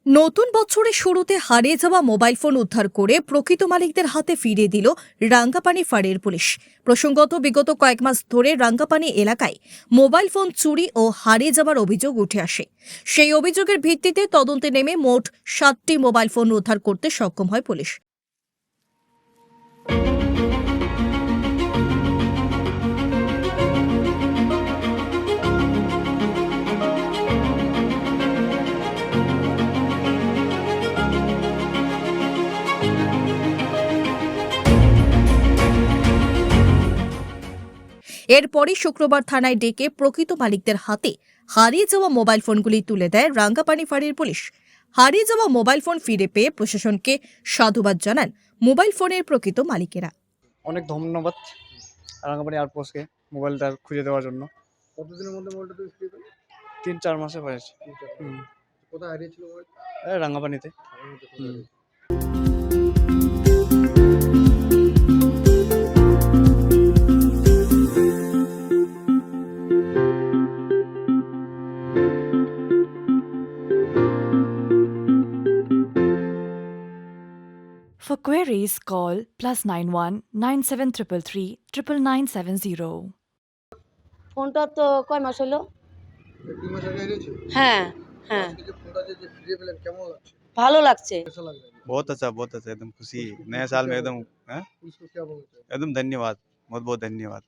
নতুন বছরের শুরুতে হারিয়ে যাওয়া মোবাইল ফোন উদ্ধার করে প্রকৃত মালিকদের হাতে ফিরিয়ে দিল রাঙ্গাপানি ফাঁড়ির পুলিশ। প্রসঙ্গত, বিগত কয়েক মাস ধরে রাঙ্গাপানি এলাকায় মোবাইল ফোন চুরি ও হারিয়ে যাওয়ার অভিযোগ উঠে আসে। সেই অভিযোগের ভিত্তিতে তদন্তে নেমে মোট 7টি মোবাইল ফোন উদ্ধার করতে সক্ষম হয় পুলিশ। এরপরই শুক্রবার থানায় ডেকে প্রকৃত মালিকদের হাতে হারিয়ে যাওয়া মোবাইল ফোনগুলি তুলে দেয় রাঙ্গাপানি ফাঁড়ির পুলিশ। হারিয়ে যাওয়া মোবাইল ফোন ফিরে পেয়ে প্রশাসনকে সাধুবাদ জানান মোবাইল ফোনের প্রকৃত মালিকেরা। অনেক ধন্যবাদ রাঙ্গাপানি আউটপোস্টকে মোবাইলটা খুঁজে দেওয়ার জন্য। কতদিনের মধ্যে মোবাইলটা তুমি ফিরে পেলে? 3-4 মাসে হয়েছে। 3-4 মাস। কোথায় হারিয়েছিল মোবাইল? রাঙ্গাপানিতে। আমি তো কোথায় হুম। হারিয়েছিল? For queries, call +91 9733 99970. ফোনটা তো কয় মাস হলো? 2 মাস আগে হারিয়েছিল? হ্যাঁ, হ্যাঁ, আজকে যে ফোনটা যে ফিরে পেলেন কেমন লাগছে? ভালো লাগছে। कैसा लग रहा है? बहुत अच्छा एकदम खुशी नया साल में एकदम हैं? पुलिस को क्या बोलना चाहिए? एकदम धन्यवाद बहुत बहुत धन्यवाद।